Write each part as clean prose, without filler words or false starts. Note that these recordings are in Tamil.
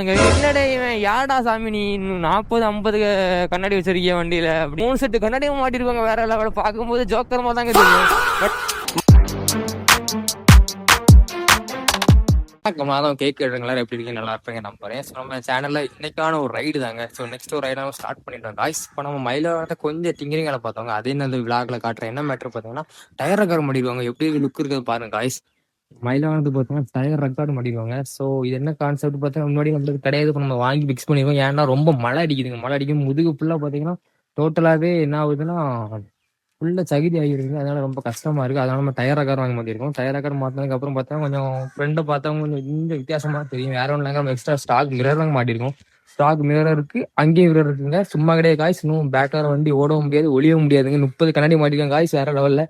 என்னடே இவன் யாடா சாமி நீ இன்னும் 40-50 கண்ணாடி வச்சிருக்கிய வண்டியில அப்படி 3 செட்டு கண்ணாடியும் மாட்டிருப்பாங்க வேற லெவலில் பார்க்கும்போது ஜோக்கரமா தாங்க தெரியும். மாதம் கேக் எடுங்களா எப்படி இருக்கீங்க, நல்லா இருப்பீங்க நம்புறேன். ஸோ நம்ம சேனல்ல இன்னைக்கான ஒரு ரைடு தாங்க. ஸோ நெக்ஸ்ட் ஒரு ரைடு ஸ்டார்ட் பண்ணிட்டோம் காய்ஸ். இப்போ நம்ம மயிலாடுறத கொஞ்சம் திங்கிரிங்களை பார்த்தவங்க அதே நல்ல விளாக்ல காட்டுறேன். என்ன மேட்ரு பார்த்தீங்கன்னா டயர் ரெக்கார்டு மாட்டிடுவாங்க. எப்படி லுக் இருக்குது பாருங்க காய்ஸ். மயிலாடுறது பார்த்தீங்கன்னா டயர் ரெக்கார்டு மாட்டிடுவாங்க. ஸோ இது என்ன கான்செப்ட் பார்த்தீங்கன்னா முன்னாடி நம்மளுக்கு கிடையாது. இப்போ நம்ம வாங்கி ஃபிக்ஸ் பண்ணிடுவோம். ஏன்னா ரொம்ப மழை அடிக்குதுங்க. மழை அடிக்கும் முதுகு ஃபுல்லாக பார்த்தீங்கன்னா டோட்டலாகவே என்ன ஆகுதுன்னா ஃபுல்லாக சகிதி ஆகிருக்கு. அதனால ரொம்ப கஷ்டமா இருக்கு. அதனால நம்ம டயர் ரெக்கார்டு வாங்கி மாட்டிருக்கோம். டயர் ரெக்கார்டு மாற்றினதுக்கு அப்புறம் பார்த்தா கொஞ்சம் ஃப்ரெண்டை பார்த்தவங்க கொஞ்சம் இந்த வித்தியாசமா தெரியும். வேற ஒன்றும் நம்ம எக்ஸ்ட்ரா ஸ்டாக் மிரர் வாங்க மாட்டிருக்கோம். ஸ்டாக் மிரர் இருக்கு, அங்கேயும் மிரர் இருக்குங்க. சும்மா கிடையாது காய்ஸ். இன்னும் பேக்கார வண்டி ஓடவும் முடியாது, ஒளியவும் முடியாதுங்க. 30 கண்ணாடி மாட்டிருக்கோம் காய்ஸ். வேற லெவலில்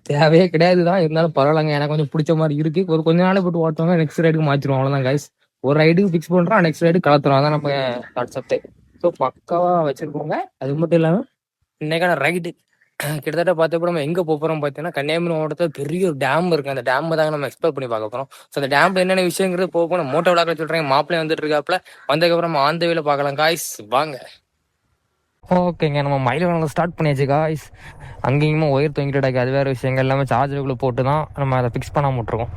தேவையே கிடையாது தான், இருந்தாலும் பரவாயில்லங்க. எனக்கு கொஞ்சம் பிடிச்ச மாதிரி இருக்கு. ஒரு கொஞ்ச நாள் போட்டு ஓட்டுவாங்க, நெக்ஸ்ட் ரைடுக்கு மாற்றிடுவோம். அவ்வளோதான் காய்ஸ். ஒரு ரைடுக்கு ஃபிக்ஸ் பண்றோம், நெக்ஸ்ட் ரைடு கலத்துறோம். அதான் நம்ம கான்செப்டே. ஸோ பக்காவா வச்சிருக்கோங்க. அது மட்டும் இல்லாமல் இன்னைக்கான ரைடு கிட்டத்தட்ட பார்த்தப்ப நம்ம எங்கே போகிறோம் பார்த்தீங்கன்னா கன்னியாகுமரி மாவட்டத்தில் பெரிய ஒரு டேம் இருக்குது. அந்த டேம் தாங்க நம்ம எக்ஸ்ப்ளோர் பண்ணி பார்க்க போகிறோம். ஸோ அந்த டேம்ல என்னென்ன விஷயங்கிறது போகணும். மோட்டோ விளாக்ல சொல்கிறேன். மாப்பிள்ளை வந்துட்டு இருக்காப்புல. வந்ததுக்கப்புறம் நம்ம ஆந்த வேலை பார்க்கலாம் காய்ஸ். வாங்க. ஓகேங்க, நம்ம மயிலாடுதுறை ஸ்டார்ட் பண்ணியாச்சு காய்ஸ். அங்கேயுமே ஒயர் தொங்கிட்டு கிடக்கு. அது வேறு விஷயங்கள் எல்லாமே சார்ஜருக்குள்ளே போட்டு தான் நம்ம அதை ஃபிக்ஸ் பண்ணாமல் விட்ருக்கோம்.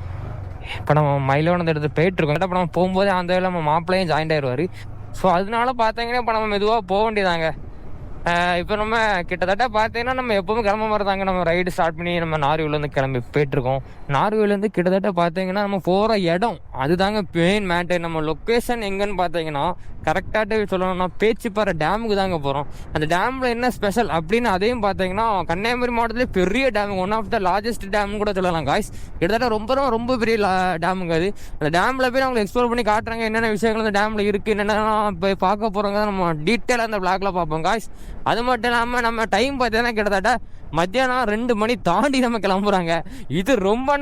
இப்போ நம்ம மயிலாடுதுறை எடுத்து போயிட்டுருக்கோம். இப்போ நம்ம போகும்போதே அந்த வேலை நம்ம மாப்பிள்ளையும் ஜாயின்ட் ஆயிடுவார். ஸோ அதனால பார்த்தீங்கன்னா இப்போ நம்ம மெதுவாக போக வேண்டியதாங்க. இப்போ நம்ம கிட்டத்தட்ட பார்த்தீங்கன்னா நம்ம எப்போவுமே கிளம்ப மாதிரி தாங்க. நம்ம ரைடு ஸ்டார்ட் பண்ணி நம்ம நார்வேலேருந்து கிளம்பி போயிட்டுருக்கோம். நார்வேலேருந்து கிட்டத்தட்ட பார்த்தீங்கன்னா நம்ம போகிற இடம் அதுதாங்க மெயின் மேட்டர். நம்ம லொக்கேஷன் எங்கன்னு பார்த்தீங்கன்னா கரெக்டாக சொல்லணும்னா பேச்சிப்பாறை டேமுக்கு தாங்க போகிறோம். அந்த டேமில் என்ன ஸ்பெஷல் அப்படின்னு அதையும் பார்த்தீங்கன்னா கன்னியாகுமரி மாவட்டத்திலே பெரிய dam, one of the largest dam கூட சொல்லலாம் காய்ஸ். கிட்டத்தட்ட ரொம்ப பெரிய டேமுங்க அது. அந்த டேமில் போய் அவங்க எக்ஸ்ப்ளோர் பண்ணி காட்டுறாங்க என்னென்ன விஷயங்கள் அந்த டேமில் இருக்குது, என்னென்ன போய் பார்க்க போகிறோங்க. நம்ம டீட்டெயிலாக அந்த பிளாக்ல பார்ப்போம் காய்ஸ். அது மட்டும் இல்லாமல் நம்ம டைம் பார்த்தீங்கன்னா கிட்டத்தட்ட மத்தியானம் 2 மணி தாண்டி நம்ம கிளம்புறாங்க. இது ரொம்ப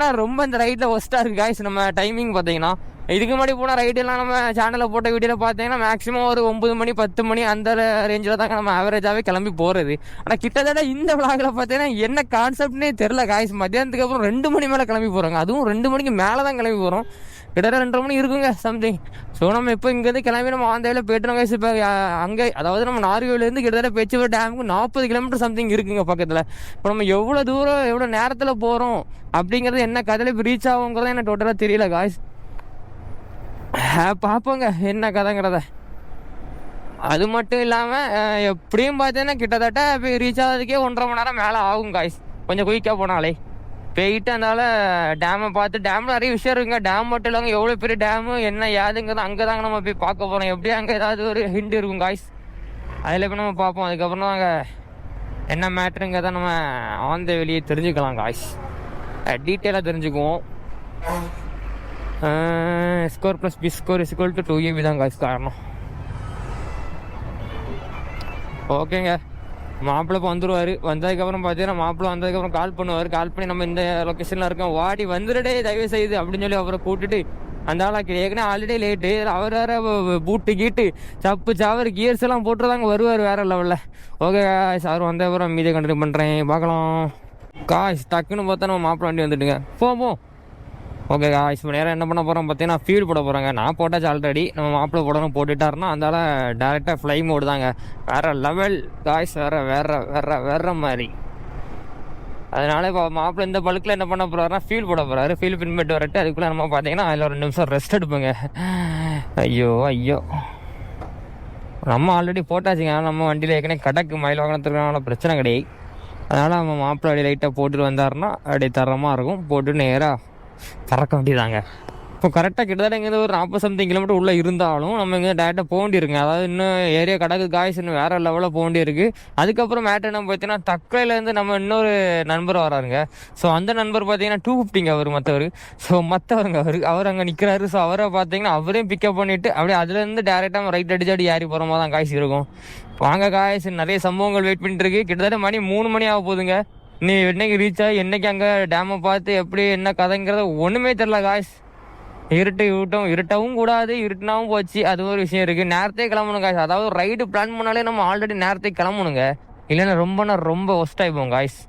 இந்த ரைட்டில் ஒஸ்ட்டாக இருக்குது காய்ஸ். நம்ம டைமிங் பார்த்தீங்கன்னா இதுக்கு முன்னாடி போன ரைடெல்லாம் நம்ம சேனலில் போட்ட வீடியோவில் பார்த்தீங்கன்னா மேக்ஸிமம் ஒரு 9 மணி 10 மணி அந்த ரேஞ்சில் தாங்க நம்ம ஆவரேஜாகவே கிளம்பி போகிறது. ஆனால் கிட்டத்தட்ட இந்த விளாகில் பார்த்தீங்கன்னா என்ன கான்செப்ட்னே தெரில காய்ஸ். மத்தியானத்துக்கு அப்புறம் 2 மணி மேலே கிளம்பி போகிறாங்க. அதுவும் 2 மணிக்கு மேலே தான் கிளம்பி போகிறோம். கிட்டத்தட்ட 2:30 மணி இருக்குங்க சம்திங். ஸோ நம்ம இப்போ இங்கேருந்து கிளம்பி நம்ம ஆந்த வேலை போய்ட்டுறோம் காய்ஸ். இப்போ அங்கே அதாவது நம்ம நார்வேலேருந்து கிட்டத்தட்ட பேச்சுவர் டேமுக்கு 40 கிலோமீட்டர் சம்திங் இருக்குங்க பக்கத்தில். இப்போ நம்ம எவ்வளோ தூரம் எவ்வளோ நேரத்தில் போகிறோம் அப்படிங்கிறது என்ன கதையில் இப்போ ரீச் ஆகுங்கிறத எனக்கு டோட்டலாக தெரியல காய்ஸ். பார்ப்போங்க என்ன கதைங்கிறத. அது மட்டும் இல்லாமல் எப்படியும் பார்த்தீங்கன்னா கிட்டத்தட்ட இப்போ ரீச் ஆகிறதுக்கே 1.5 மணி நேரம் மேலே ஆகும் காய்ஸ். கொஞ்சம் குயிக்காக போனாலே போயிட்டு அதனால டேமை பார்த்து டேமில் நிறைய விஷயம் இருக்குங்க. டேம் மட்டும் இல்லைங்க, எவ்வளோ பெரிய டேமு என்ன ஏதுங்கிறது அங்கே தாங்க நம்ம போய் பார்க்க போகிறோம். எப்படியும் அங்கே ஏதாவது ஒரு ஹிண்ட் இருக்கும் காய்ஸ். அதில் போய் நம்ம பார்ப்போம். அதுக்கப்புறம் தான் அங்கே என்ன மேட்ருங்கிறத நம்ம ஆந்த வெளியே தெரிஞ்சுக்கலாம் காய்ஸ். டீட்டெயிலாக தெரிஞ்சுக்குவோம். Score plus B score = 2AB தான் காய்ஸ் காரணம். ஓகேங்க, மாப்பிள்ளை இப்போ வந்துடுவார். வந்ததுக்கப்புறம் பார்த்தீங்கன்னா மாப்பிள்ளை வந்ததுக்கப்புறம் கால் பண்ணுவார். கால் பண்ணி நம்ம இந்த லொக்கேஷனில் இருக்கோம், வாடி வந்துடுடே தயவு செய்து அப்படின்னு சொல்லி அவரை கூப்பிட்டுட்டு அந்த ஆளாக்கு ஏற்கனவே ஆல்ரெடி லேட்டு. அவர் வேறு பூட்டு கீட்டு சப்பு சாவர் கியர்ஸ் எல்லாம் போட்டுருதாங்க வருவார் வேறு லெவலில். ஓகே சார், வந்ததுக்கப்புறம் மீதியை கண்டினியூ பண்ணுறேன், பார்க்கலாம் காய்ஸ். டக்குன்னு பார்த்தா நம்ம மாப்பிள்ளை வண்டி வந்துட்டுங்க. போவோம். ஓகே காய்ஸ், இப்போ நேரம் என்ன பண்ண போகிறோம் பார்த்தீங்கன்னா ஃபீல் போட போகிறாங்க. நான் போட்டாச்சு ஆல்ரெடி. நம்ம மாப்பிள்ளை போடணும் போட்டுட்டாருன்னா அதனால டேரெக்டாக ஃப்ளை மோடு தாங்க. வேறு லெவல் காய்ஸ், வேற மாதிரி. அதனால இப்போ மாப்பிள்ளை இந்த பல்கில் என்ன பண்ண போகிறாருன்னா ஃபீல் போட போகிறாரு. ஃபீல் பின்பட்டு வரட்டு அதுக்குள்ளே நம்ம பார்த்தீங்கன்னா அதில் ஒரு 2 நிமிஷம் ரெஸ்ட் எடுப்போங்க. ஐயோ நம்ம ஆல்ரெடி போட்டாச்சுங்க. நம்ம வண்டியில் ஏற்கனவே கடக்கு மயில் வாங்கினதுக்கான பிரச்சனை கிடையாது. அதனால் நம்ம மாப்பிள்ளை அப்படியே லைட்டாக போட்டுட்டு வந்தாருன்னா அப்படியே தரமாக இருக்கும். போட்டு நேராக பறக்க வேண்டியதாங்க. இப்போ கரெக்டாக கிட்டத்தட்ட இங்கே ஒரு 40 சம்திங் கிலோமீட்டர் உள்ளே இருந்தாலும் நம்ம இங்கே டேரெக்டாக போக வேண்டியிருக்குங்க. அதாவது இன்னும் ஏரியா கடக்கு காய்ஸ் இன்னும் வேறு லெவலில் போக வேண்டியிருக்கு. அதுக்கப்புறம் மேட்டர் என்ன பார்த்தீங்கன்னா தக்கலையிலேருந்து நம்ம இன்னொரு நண்பர் வராருங்க. ஸோ அந்த நண்பர் பார்த்தீங்கன்னா 250ங்க அவர் மற்றவர். ஸோ மற்றவருங்க அவர் அங்கே நிற்கிறாரு. ஸோ அவரை பார்த்தீங்கன்னா அவரையும் பிக்கப் பண்ணிவிட்டு அப்படியே அதுலேருந்து டேரெக்டாக ரைட் அடிச்சாடி ஏறி போகிற மாதிரி தான் காய்ஸ் இருக்கும். வாங்க காய்ஸ், நிறைய சம்பவங்கள் வெயிட் பண்ணிட்டு இருக்கு. கிட்டத்தட்ட மணி 3 மணி ஆக போகுதுங்க. நீ என்னைக்கு ரீச் ஆகி என்னைக்கு அங்கே டேமை பார்த்து எப்படி என்ன கதைங்கிறத ஒன்றுமே தெரில காய்ஸ். இருட்டவும் கூடாது, இருட்டினாவும் போச்சு. அது ஒரு விஷயம் இருக்குது. நேரத்தே கிளம்பணும் காய்ஸ். அதாவது ரைடு பிளான் பண்ணாலே நம்ம ஆல்ரெடி நேரத்தை கிளம்பணுங்க. இல்லைன்னா ரொம்ப ஒஸ்ட்டாகிப்போம் காய்ஸ்.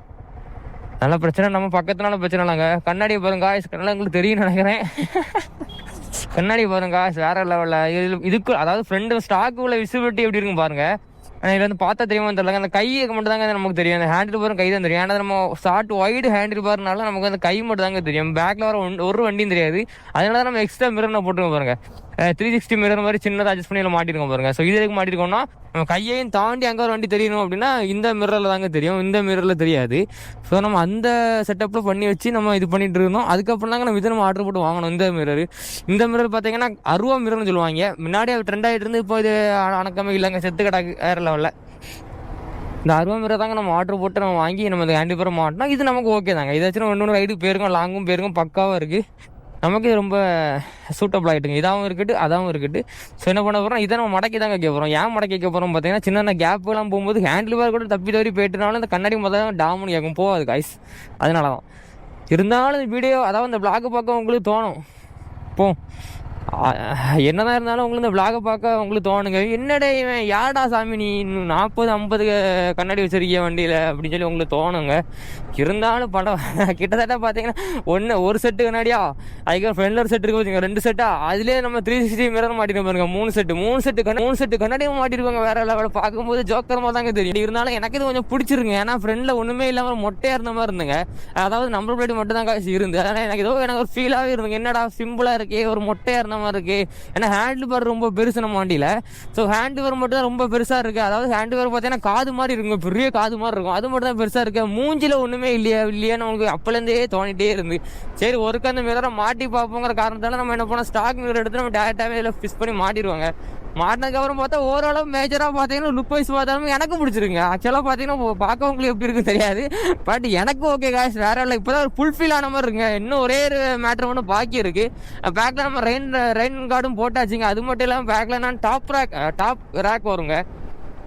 நல்ல பிரச்சனை நம்ம பக்கத்துனால பிரச்சனை இல்லைங்க. கண்ணாடியை பாருங்க காய்ஸ், கண்ணாடி உங்களுக்கு தெரியும் நினைக்கிறேன். கண்ணாடி பாருங்க வேற லெவலில் இதுக்கு அதாவது ஃப்ரெண்டு ஸ்டாக் உள்ள விசிபிலிட்டி எப்படி இருக்குன்னு பாருங்க. இதில் வந்து பார்த்தா தெரியுமா தெரியல, அந்த கைக்கு மட்டும் தாங்க நமக்கு தெரியும். அந்த ஹேண்டில் பாரும் கை தான் தெரியும். ஏன்னா நம்ம ஷார்ட் ஒயிட் ஹேண்டில் பார்னால நமக்கு அந்த கை மட்டும் தாங்க தெரியும். பேக்கில் வர ஒரு வண்டியும் தெரியாது. அதனால தான் நம்ம எக்ஸ்ட்ரா மிரர் போட்டுருக்கோம் பாருங்க. 360 மிரர் மாதிரி சின்னதாக அட்ஜஸ்ட் பண்ணி மாட்டிருக்கோம் பாருங்க. ஸோ இது எதுக்கு மாட்டிருக்கோம்னா நம்ம கையையும் தாண்டி அங்கே ஒரு வண்டி தெரியணும் அப்படின்னா இந்த மிரரில் தாங்க தெரியும், இந்த மிரரில் தெரியாது. ஸோ நம்ம அந்த செட்டப்பில் பண்ணி வச்சு நம்ம இது பண்ணிட்டு இருந்தோம். அதுக்கப்புறம் தாங்க நம்ம இதை நம்ம ஆர்டர் போட்டு வாங்கணும். இந்த மிரர் பார்த்தீங்கன்னா அருவா மிரர்னு சொல்லுவாங்க. முன்னாடியே ட்ரெண்ட் ஆகிட்டு இருந்து இப்போ இது அணக்கமே இல்லைங்க, செத்து கிடக்கு வேற லெவலில். இந்த அருவா மிரர் தாங்க நம்ம ஆர்டர் போட்டு நம்ம வாங்கி நம்ம இந்த ஹேண்டில் பேர் மாட்டினா இது நமக்கு ஓகே தாங்க. இதாச்சும் ஒன்று ரைடு போயிருக்கோம், லாங்கும் போயிருக்கோம், பக்காவாக இருக்குது. நமக்கு இது ரொம்ப சூட்டபிள் ஆகிட்டுங்க. இதாகவும் இருக்கட்டு அதாகவும் இருக்கட்டு. ஸோ என்ன பண்ண போகிறோம், இதை நம்ம மடக்கி தாங்க வைக்க போகிறோம். ஏன் மடக்கி வைக்க போகிறோம் பார்த்தீங்கன்னா சின்ன கேப்லாம் போகும்போது ஹேண்டில் பேர் கூட தப்பி தவறி போயிட்டுனாலும் இந்த கண்ணாடி முதல்ல டாமனு கேட்கும் போகாது காய்ஸ். அதனால தான் இருந்தாலும் இந்த வீடியோ அதாவது இந்த விளாக் பார்க்க உங்களுக்கு தோணும். என்னதான் இருந்தாலும் உங்களுக்கு இந்த விளாகை பார்க்க உங்களுக்கு தோணுங்க, என்னடா இவன் யாடா சாமி நீ 40-50 கண்ணாடி வச்சிருக்கிய வண்டியில் அப்படின்னு சொல்லி உங்களுக்கு தோணுங்க. இருந்தாலும் படம் கிட்டத்தட்ட பார்த்தீங்கன்னா ஒரு செட்டு கண்ணாடியா, அதுக்கப்புறம் ஃப்ரெண்டில் செட் இருக்கு பார்த்தீங்க 2 செட்டா, அதுலேயே நம்ம 360 மிரர் மாட்டிருக்கோம் பாருங்க. 3 செட்டு கண்ணாடியும் மாட்டிருப்பாங்க. வேற லெவலில் பார்க்கும்போது ஜோக்கரமாக தாங்க தெரியும். இருந்தாலும் எனக்கு இது கொஞ்சம் பிடிச்சிருங்க. ஏன்னா ஃப்ரெண்டில் ஒன்றுமே இல்லாமல் மொட்டையாக இருந்த மாதிரி இருந்துங்க. அதாவது நம்பர் பிளேட் மட்டும் தான் காசு இருந்து. அதனால் எனக்கு ஒரு ஃபீலாகவே இருந்துங்க, என்னடா சிம்பிளாக இருக்கே, ஒரு மொட்டையாக இருந்த மாதிரி இருக்கு. ஏன்னா ஹேண்டில் பார் ரொம்ப பெருசு நம்ம வண்டியில். ஸோ ஹேண்டில் பார் மட்டும் தான் ரொம்ப பெருசாக இருக்கு. அதாவது ஹேண்டில் பார் பார்த்தீங்கன்னா காது மாதிரி இருக்கும், பெரிய காது மாதிரி இருக்கும். அது மட்டும் தான் பெருசாக இருக்கு. மூஞ்சில் ஒன்றுமே இல்லையா நமக்கு அப்போலேருந்தே தோணிட்டே இருந்து. சரி ஒருக்கு அந்த மிரரை மாட்டி பார்ப்போங்கிற காரணத்தால் நம்ம என்ன பண்ணோம், ஸ்டாக் மிரர் எடுத்து நம்ம டேரெக்டாகவே இதில் ஃபிக்ஸ் பண்ணி மாட்டிடுவாங்க. மாட்டினதுக்கப்புறம் பார்த்தா ஓரளவு மேஜராக பார்த்தீங்கன்னா லுக் வைஸ் பார்த்தாலும் எனக்கு பிடிச்சிருங்க. ஆக்சுவலாக பார்த்தீங்கன்னா பார்க்கவங்களுக்கு எப்படி இருக்குன்னு தெரியாது, பட் எனக்கு ஓகே காய்ஸ் வேற இல்லை. இப்போ தான் ஃபுல்ஃபில் ஆன மாதிரி இருக்குங்க. இன்னும் ஒரே ஒரு மேட்ரு ஒன்று பாக்கி இருக்குது. பேக்கில் நம்ம ரெயின் கார்டும் போட்டாச்சுங்க. அது மட்டும் இல்லாமல் பேக்கில் நான் டாப் ரேக் வருங்க.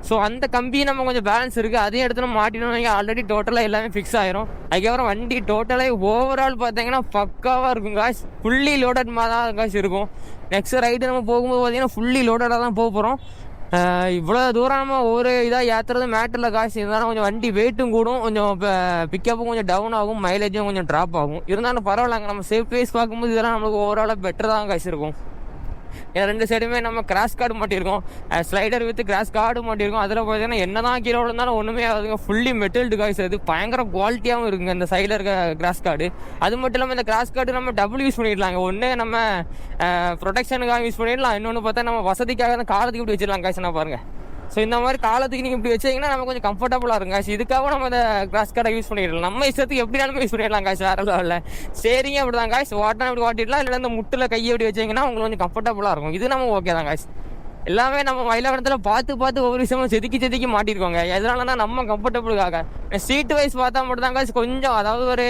ஸோ அந்த கம்பி நம்ம கொஞ்சம் பேலன்ஸ் இருக்குது, அதையும் எடுத்து நம்ம மாட்டினோம். ஆல்ரெடி டோட்டலாக எல்லாமே ஃபிக்ஸ் ஆயிரும். அதுக்கப்புறம் வண்டி டோட்டலாக ஓவரால் பார்த்தீங்கன்னா பக்காவாக இருக்கும் காய்ஸ். ஃபுல்லி லோடட் மாதிரி தான் காய்ஸ் இருக்கும். நெக்ஸ்ட் ரைடு நம்ம போகும்போது பார்த்தீங்கன்னா ஃபுல்லி லோடடாக தான் போக போகிறோம். இவ்வளோ தூரம் நம்ம ஒவ்வொரு இதாக ஏற்றுறது மேட்டரில் காசு இருந்தாலும் கொஞ்சம் வண்டி வெயிட்டும் கூடும், கொஞ்சம் பிக்கப்பும் கொஞ்சம் டவுன் ஆகும், மைலேஜும் கொஞ்சம் ட்ராப் ஆகும். இருந்தாலும் பரவாயில்லங்க, நம்ம சேஃப் வைஸ் பார்க்கும்போது இதெல்லாம் நம்மளுக்கு ஓவராலாக பெட்டர் தான் காசு இருக்கும். ஏன்னா 2 சைடுமே நம்ம கிராஸ் கார்டு மாட்டியிருக்கோம், ஸ்லைடர் வித் கிராஸ் கார்டு மாட்டியிருக்கோம். அதில் பார்த்தீங்கன்னா என்ன தான் கீழே இருந்தாலும் ஒன்றுமே ஆகுதுங்க. ஃபுல்லி மெட்டல்டு காய்ஸ், அது பயங்கர குவாலிட்டியாகவும் இருக்குங்க இந்த சைடில் இருக்க கிராஸ் கார்டு. அது மட்டும் இல்லாமல் இந்த கிராஸ் கார்டு நம்ம டபுள் யூஸ் பண்ணிடலாங்க. ஒன்று நம்ம ப்ரொடெக்ஷனுக்காக யூஸ் பண்ணிடலாம், இன்னொன்று பார்த்தா நம்ம வசதிக்காக அந்த காலத்துக்கு இப்படி வச்சிடலாம் காய்ஸ். நான் பாருங்கள், ஸோ இந்த மாதிரி காலத்துக்கு நீங்கள் இப்படி வச்சிங்கன்னா நம்ம கொஞ்சம் கம்ஃபர்டபுளாக இருக்கும் காய்ஸ். இதுக்காக நம்ம இந்த கிராஸ் கார்டை யூஸ் பண்ணிடலாம், நம்ம இஷ்டத்துக்கு எப்படினாலும் யூஸ் பண்ணிடலாம் காய்ஸ். வேற இல்லை சரிங்க, அப்படி தான் காய்ஸ். வாட்டினா இப்படி வாட்டிடலாம், இல்லை இந்த முட்டில் கையை எப்படி வச்சிங்கன்னா உங்களுக்கு கொஞ்சம் கம்ஃபர்டபுளாக இருக்கும். இது நம்ம ஓகே தான் காய்ஸ். எல்லாமே நம்ம மயிலாடுதுறையில் பார்த்து ஒவ்வொரு விஷயமும் செதுக்கி மாட்டிருக்கோங்க. எதனாலனா நம்ம கம்ஃபர்டபுளுக்காக. சீட்டு வைஸ் பார்த்தா மட்டும் தான் காய்ஸ் கொஞ்சம், அதாவது ஒரு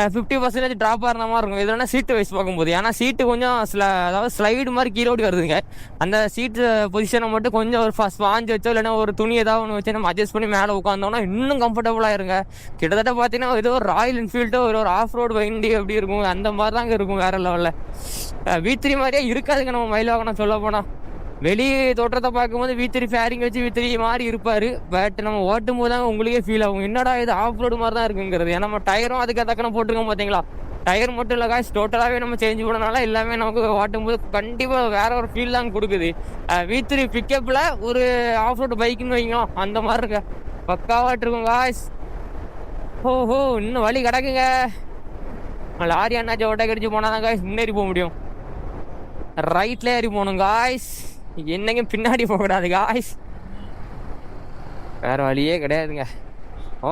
50% ட்ராப் ஆகிற மாதிரி இருக்கும். இதெல்லாம் சீட்டு வைஸ் பார்க்கும்போது, ஏன்னா சீட்டு கொஞ்சம் அதாவது ஸ்லைடு மாதிரி கீழே ஓடி வருதுங்க. அந்த சீட்டு பொசிஷனை மட்டும் கொஞ்சம் ஒரு ஸ்பாஞ்ச் வச்சோ இல்லைன்னா ஒரு துணி ஏதாவது ஒன்று வச்சு நம்ம அட்ஜஸ்ட் பண்ணி மேலே உட்காந்தோம்னா இன்னும் கம்ஃபர்டபுளாக இருங்க. கிட்டத்தட்ட பார்த்தீங்கன்னா ஏதோ ஒரு ராயல் என்ஃபீல்டோ ஒரு ஆஃப் ரோடு வண்டி எப்படி இருக்கும் அந்த மாதிரி தாங்க இருக்கும். வேற லெவலில் V3 மாதிரியே இருக்காதுங்க நம்ம மயில் வாகனம் சொல்ல போனால். வெளி தோற்றத்தை பார்க்கும்போது V3 ஃபேரிங் வச்சு V3 மாதிரி இருப்பார், பட் நம்ம ஓட்டும் போது தாங்க உங்களுக்கே ஃபீல் ஆகும், என்னடா இது ஆஃப் ரோடு மாதிரி தான் இருக்குங்கிறது. ஏன்னா நம்ம டயரும் அதுக்கு தக்கன போட்டிருக்கோம் பார்த்தீங்களா. டயர் மட்டும் இல்லை காய்ஸ், டோட்டலாகவே நம்ம சேஞ்ச் பண்ணனால எல்லாமே நமக்கு ஓட்டும் போது கண்டிப்பாக வேற ஒரு ஃபீல் தான் கொடுக்குது. V3 பிக்கப்பில் ஒரு ஆஃப் ரோடு பைக்குன்னு வைங்களோம், அந்த மாதிரி இருக்க பக்காவாட்டு இருக்கும் காய்ஸ். ஓஹோ இன்னும் வழி கிடக்குங்க. லாரி அண்ணாச்சி ஓட்டை கடிச்சு போனால் தான் காய்ஸ் முன்னேறி போக முடியும். ரைட்ல ஏறி போகணும் காய்ஸ், என்னங்க பின்னாடி போகக்கூடாது காய்ஸ், வேறு வழியே கிடையாதுங்க.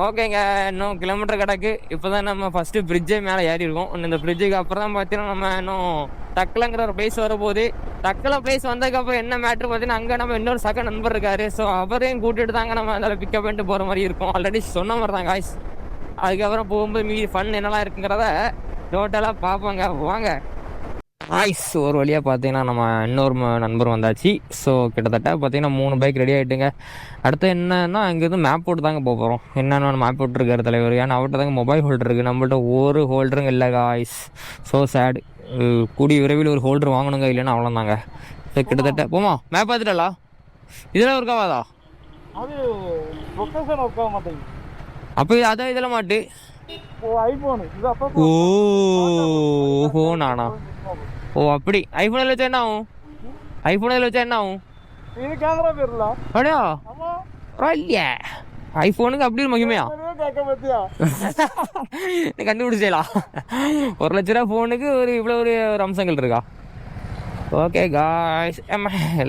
ஓகேங்க, இன்னும் கிலோமீட்டர் கிடக்கு. இப்போ தான் நம்ம ஃபஸ்ட்டு பிரிட்ஜே மேலே ஏறி இருக்கோம். இந்த பிரிட்ஜுக்கு அப்புறம் தான் பார்த்தீங்கன்னா நம்ம இன்னும் தக்கலங்கிற ஒரு பிளேஸ் வரும்போது, தக்கலை பிளேஸ் வந்ததுக்கப்புறம் என்ன மேட்ரு பார்த்தீங்கன்னா அங்கே நம்ம இன்னொரு சக நண்பர் இருக்காரு. ஸோ அவரையும் கூட்டிகிட்டு தாங்க நம்ம அதில் பிக்கப் பண்ணிட்டு போகிற மாதிரி இருக்கும். ஆல்ரெடி சொன்ன மாதிரி தான் காய்ஸ். அதுக்கப்புறம் போகும்போது மீதி ஃபன் என்னெல்லாம் இருக்குங்கிறத டோட்டலாக பார்ப்போங்க. வாங்க ஆய்ஸ், ஒரு வழியாக பார்த்தீங்கன்னா நம்ம இன்னொரு நண்பர் வந்தாச்சு. ஸோ கிட்டத்தட்ட பார்த்தீங்கன்னா 3 பைக் ரெடி ஆகிட்டுங்க. அடுத்து என்னன்னா அங்கேருந்து மேப் போட்டு தாங்க போக போகிறோம். என்னென்னு மேப் போட்டுருக்காரு தலைவர், ஏன்னா அவர்கிட்ட தாங்க மொபைல் ஹோல்டர் இருக்குது, நம்மள்ட்ட ஒரு ஹோல்டருங்க இல்லை காய்ஸ். ஸோ சேடு, கூடிய விரைவில் ஒரு ஹோல்டர் வாங்கணுங்க, இல்லைன்னா அவ்வளோதாங்க. ஸோ கிட்டத்தட்ட போமா மேப் பார்த்துட்டா இதெல்லாம் இருக்காவாதா, அது லொகேஷன் ஒர்க் ஆக மாட்டேங்குது. அப்போ அதான் இதில் மாட்டு ஐபோன் ஓஹோ நானா ஓ அப்படி ஐஃபோனில் வச்சா என்ன ஆகும்? ஐஃபோனில் வச்சா என்ன ஆகும்? இது கேமரா பேர்ல அப்படியா? ஆமா இல்லையா ஐஃபோனுக்கு அப்படி ஒரு மகிமையா? கேட்க பத்தியா நீ கண்டுபிடிச்சலாம். 1,00,000 ரூபா ஃபோனுக்கு ஒரு இவ்வளோ ஒரு அம்சங்கள் இருக்கா? Okay guys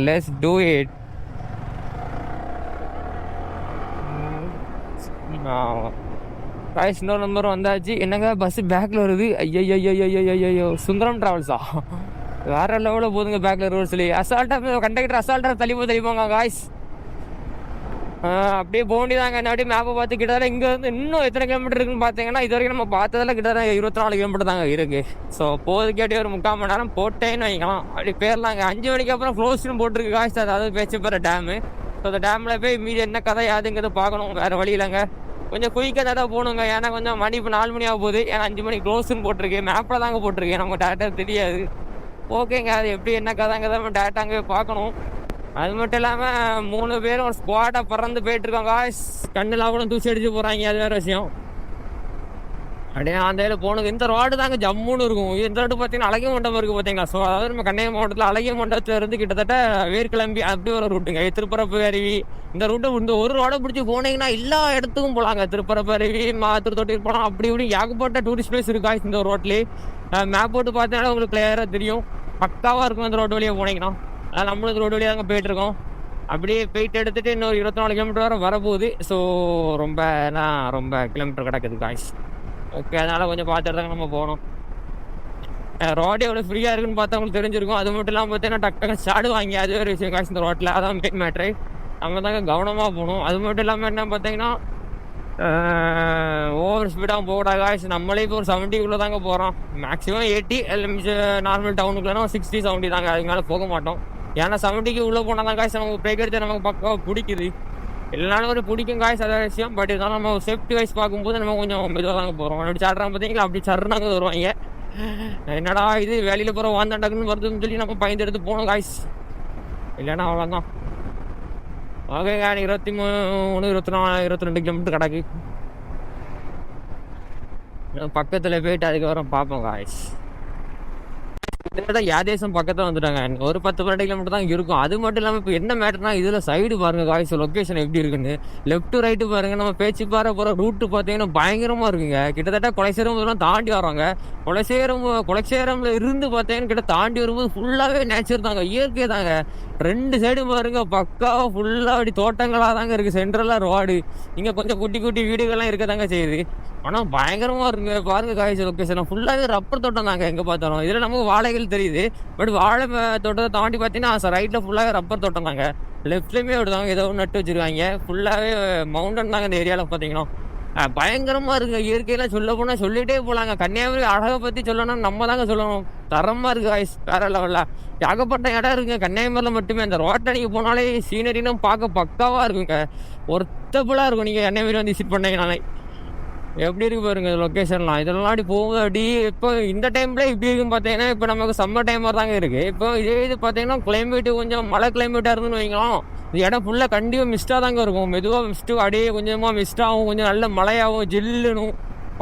let's do it. Guys இன்னொரு நம்பர் வந்தாச்சு. என்னங்க பஸ் பேக்கில் வருது. ஐயோ சுந்தரம் டிராவல்ஸா? வேற லெவலில் போதுங்க பேக்கில் ரோட்ஸ்லி. அசால்ட்டாக கண்டக்டர் அசால்ட்டாக தள்ளிப்போங்க காய்ஸ். அப்படியே போக வேண்டியதாங்க. அப்படியே மேப்பை பார்த்து கிட்டத்தட்ட இங்கேருந்து இன்னும் எத்தனை கிலோமீட்டர் இருக்குன்னு பார்த்தீங்கன்னா இது வரைக்கும் நம்ம பார்த்ததில் கிட்டத்தட்ட 24 கிலோமீட்டர் தாங்க இருக்குது. ஸோ போதுக்கேட்டி ஒரு 3/4 மணி நேரம் போட்டேன்னு வைக்கலாம். அப்படி பேர்லாங்க 5 மணிக்கு அப்புறம் க்ளோஸ்னு போட்டிருக்கு காய்ஸ். அதாவது பேச்சுப்பற டேமு. ஸோ அந்த டேமில் போய் மீதி என்ன கதை யாதுங்கிறத பார்க்கணும். வேறு வழி இல்லைங்க. கொஞ்சம் குயிக்காக தடவை போகணுங்க. ஏன்னா கொஞ்சம் மணி இப்போ 4 மணி ஆக போகுது. ஏன்னா 5 மணிக்கு க்ளோஸ்ன்னு போட்டிருக்கு. மேப்பில் தாங்க போட்டிருக்கேன். நமக்கு டேரக்டாக தெரியாது. ஓகேங்க அது எப்படி என்ன கதைங்கிறத நம்ம டேரக்டாக அங்கே பார்க்கணும். அது மட்டும் இல்லாமல் 3 பேரும் ஒரு ஸ்குவாடாக பறந்து போயிட்டுருக்காங்க காய்ஸ். கண்ணில் கூட தூசி அடிச்சு போகிறாங்க. அது வேறு விஷயம். அப்படியே அந்த இதில் போகணுங்க. இந்த ரோடு தாங்க ஜம்முன்னு இருக்கும். இந்த ரோடு பார்த்தீங்கன்னா அழகிய மண்டபம் இருக்குது பார்த்தீங்களா? ஸோ அதாவது நம்ம கன்னியாகுமரி மாவட்டத்தில் அழகிய மண்டபத்தில் இருந்து கிட்டத்தட்ட வேர்க்கிளம்பி அப்படி ஒரு ரூட்டுங்க. திருப்பரப்பு அருவி இந்த ரூட்டை இந்த ஒரு ரோடை பிடிச்சி போனீங்கன்னா எல்லா இடத்துக்கும் திருப்பரப்பு அருவி திருத்தொட்டி போகலாம். அப்படி இப்படி ஏகப்பட்ட டூரிஸ்ட் பிளேஸ் இருக்கா இந்த ரோட்லேயே. மேப் போட்டு பார்த்தீங்கன்னா உங்களுக்கு கிளியராக தெரியும். பக்காவாக இருக்கும் அந்த ரோடு வழியாக போனீங்கன்னா. அதான் நம்மளும் இந்த ரோடு வழியாக தாங்க போயிட்டுருக்கோம். அப்படியே போயிட்டு எடுத்துகிட்டு இன்னொரு 24 கிலோமீட்டர் வரை வரப்போகுது. ஸோ ரொம்ப கிலோமீட்டர் கிடக்குது காய்ஸ். ஓகே அதனால் கொஞ்சம் பார்த்துட்டு தாங்க நம்ம போகணும். ரோடு எவ்வளோ ஃப்ரீயாக இருக்குன்னு பார்த்தா உங்களுக்கு தெரிஞ்சிருக்கும். அது மட்டும் இல்லாமல் பார்த்தீங்கன்னா டக்கு சாடு வாங்கி அது ஒரு விஷயம் காய்ச்சி இந்த ரோட்டில். அதான் மெயின் மேட்ரு. நம்ம தாங்க கவனமாக போகணும். அது மட்டும் இல்லாமல் என்ன பார்த்தீங்கன்னா ஓவர் ஸ்பீடாக போகக்கூடாது காய்ஸ். நம்மளே இப்போ ஒரு 70 தாங்க போகிறோம். மேக்ஸிமம் 80 நார்மல் டவுனுக்குள்ளே 60 70 தாங்க. அதுக்கு மேலே போக மாட்டோம். ஏன்னா 70க்கு உள்ளே போனால் தான் காய்ஸ் நமக்கு பிரேக் எடுத்து நமக்கு பக்கம் பிடிக்குது. எல்லாரும் ஒரு பிடிக்கும் காய்ஸ் அதான் விஷயம். பட் இருந்தாலும் நம்ம சேஃப்டி வைஸ் பார்க்கும்போது நம்ம கொஞ்சம் மெதுவாக தாங்க போகிறோம். அப்படி சாடுறாங்க பார்த்தீங்களா? அப்படி சர்றாங்க வருவாங்க. என்னடா இது வேலையில் போகிற வாந்தாண்டக்குன்னு வருதுன்னு சொல்லி நம்ம பயந்து எடுத்து போகணும் காய்ஸ். இல்லைன்னா அவ்வளோதான். ஓகே 23 24 22 கிலோமீட்டர் கிடக்கு. பக்கத்தில் போயிட்டு அதுக்கப்புறம் பார்ப்போம் காய்ஸ். யாதேசம் பக்கத்தில் வந்துட்டாங்க. ஒரு 10-12 கிலோமீட்டர் தான் இருக்கும். அது மட்டும் இல்லாமல் இப்போ என்ன மேட்டர்னா இதில் சைடு பாருங்க காய்ஸ் லொக்கேஷன் எப்படி இருக்குன்னு. லெஃப்ட் ரைட்டு பாருங்க. நம்ம பேச்சுப்பாறை போகிற ரூட்டு பார்த்தீங்கன்னா பயங்கரமாக இருக்குங்க. கிட்டத்தட்ட கொலைசேரம் தாண்டி வராங்க. கொலைசேரம்ல இருந்து பார்த்தீங்கன்னா கிட்ட தாண்டி வரும்போது ஃபுல்லாகவே நேச்சர் தாங்க, இயற்கை தாங்க. 2 சைடு பாருங்க பக்காவாக ஃபுல்லாக அப்படி தோட்டங்களாக தாங்க இருக்குது. சென்ட்ரலாக ரோடு. இங்கே கொஞ்சம் குட்டி குட்டி வீடுகள்லாம் இருக்க தாங்க செய்யுது. ஆனால் பயங்கரமாக இருக்குங்க பாருங்க காய்ச்சி லொக்கேஷன். ஃபுல்லாகவே ரப்பர் தோட்டம் தாங்க எங்கே பார்த்தாலும். இதில் நமக்கு வாழைகள் தெரியுது. பட் வாழை தோட்டத்தை தாண்டி பார்த்தீங்கன்னா ரைட்டில் ஃபுல்லாகவே ரப்பர் தோட்டம் தாங்க. லெஃப்ட்லேயுமே விடுதாங்க ஏதோ ஒன்று நட்டு வச்சுருக்காங்க. ஃபுல்லாகவே மவுண்டன் தாங்க இந்த ஏரியாவில் பார்த்தீங்கன்னா. பயங்கரமாக இருக்குங்க. இயற்கையெல்லாம் சொல்ல போனால் சொல்லிகிட்டே போகலாங்க. கன்னியாகுமரி அழகை பற்றி சொல்லணும்னா நம்ம தாங்க சொல்லணும். தரமாக இருக்குது காய்ஸ் வேற லெவலில். ஏகப்பட்ட இடம் இருக்குங்க கன்னியாகுமரியில் மட்டுமே. அந்த ரோட்டை நீங்கள் போனாலே சீனரின்னு பார்க்க பக்காவாக இருக்குங்க. ஒர்த்தபுளாக இருக்கும் நீங்கள் கன்னியாகுமரி வந்து விசிட் பண்ணீங்கனாலே. எப்படி இருக்கு பாருங்க லொக்கேஷன்லாம். இதெல்லாம் அப்படி போகுது. அப்படி இப்போ இந்த டைமில் இப்படி இருக்குன்னு பார்த்தீங்கன்னா இப்போ நமக்கு சம்மர் டைமாக தாங்க இருக்குது. இப்போ இதே இது பார்த்தீங்கன்னா கிளைமேட்டு கொஞ்சம் மழை கிளைமேட்டாக இருந்துன்னு வைக்கலாம். இந்த இடம் ஃபுல்லாக கண்டிப்பாக மிஸ்ட்டாக தாங்க இருக்கும். மெதுவாக மிஸ்ட்டு அப்படியே கொஞ்சமாக மிஸ்ட்டாகும். கொஞ்சம் நல்ல மழையாகும் ஜில்லுனும்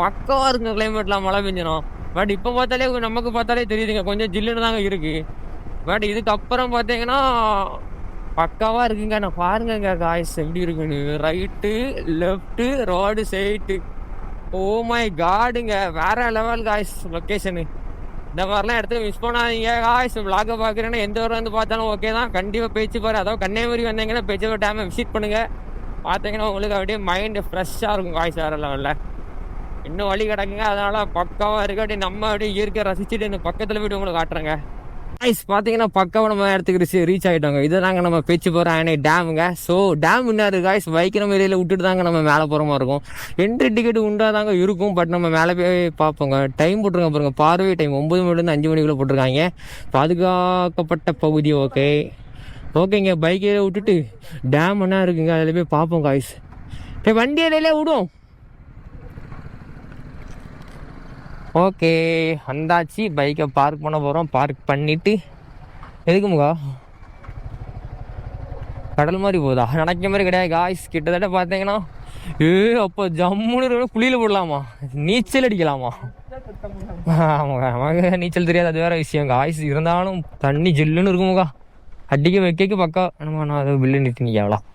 பக்கவாக இருக்குங்க கிளைமேட்லாம் மழை பெஞ்சிடும். பட் இப்போ பார்த்தாலே நமக்கு பார்த்தாலே தெரியுதுங்க கொஞ்சம் ஜில்லுன்னு தாங்க இருக்குது. பட் இதுக்கப்புறம் பார்த்தீங்கன்னா பக்காவாக இருக்குங்க. நான் பாருங்க காய்ஸ் எப்படி இருக்குன்னு. Right left road side. Oh my காடுங்க வேற லெவல் காய்ஸ் லொக்கேஷனு. இந்த மாதிரிலாம் இடத்துல மிஸ் பண்ணாதீங்க காய்ஸ். விளாக பார்க்குறேன்னா எந்த ஊரில் வந்து பார்த்தாலும் ஓகே தான். கண்டிப்பாக பேச்சுப்பாறை அதாவது கன்னியாகுமரி வந்தீங்கன்னா பேச்சுப்பாறை டேமை விசிட் பண்ணுங்கள். பார்த்தீங்கன்னா உங்களுக்கு அப்படியே மைண்டு ஃப்ரெஷ்ஷாக இருக்கும் காய்ஸ் வேற லெவலில். இன்னும் வழி கிடக்குங்க. அதனால் பக்காவாக இருக்குது. அப்படியே நம்ம அப்படியே இயற்கை ரசிச்சுட்டு இந்த பக்கத்தில் போய்ட்டு உங்களுக்கு காட்டுறேங்க. ஐஸ் பார்த்தீங்கன்னா பக்காவாக நம்ம இடத்துக்கு ரீச் ஆகிட்டோங்க. இதை தாங்க நம்ம பேச்சுப்பாறை அணை டேமுங்க. ஸோ டேம் என்ன இருக்குது காய்ஸ் வைக்கிற ஏரியாவில் விட்டுட்டு தாங்க நம்ம மேலே போகிற மாதிரி இருக்கும். என்ட்ரி டிக்கெட் உண்டாக தாங்க இருக்கும். பட் நம்ம மேலே போய் பார்ப்போங்க. டைம் போட்டிருக்காங்க பாருங்க. பார்வை டைம் 9 மணிலேருந்து 5 மணிக்குள்ளே போட்டிருக்காங்க. பாதுகாக்கப்பட்ட பகுதி. ஓகேங்க பைக்கில் விட்டுட்டு டேம் என்ன இருக்குங்க அதில் போய் பார்ப்போம் காய்ஸ். வண்டி இடையிலே விடும். ஓகே வந்தாச்சு. பைக்கை பார்க் பண்ண போகிறோம். பார்க் பண்ணிவிட்டு எதுக்கு முகா கடல் மாதிரி போகுதா? நினைக்கிற மாதிரி கிடையாது காய்ஸ். கிட்டத்தட்ட பார்த்தீங்கன்னா அப்போ ஜம்முன்னு குளியில் போடலாமா, நீச்சல் அடிக்கலாமா. நமக்கு நீச்சல் தெரியாது, அது வேற விஷயம். காய்ஸ் இருந்தாலும் தண்ணி ஜில்லுன்னு இருக்குமுக்கா. அடிக்க வைக்க பக்கா நம்ம அதை பில்லு நிட்டு நிற்கலாம்.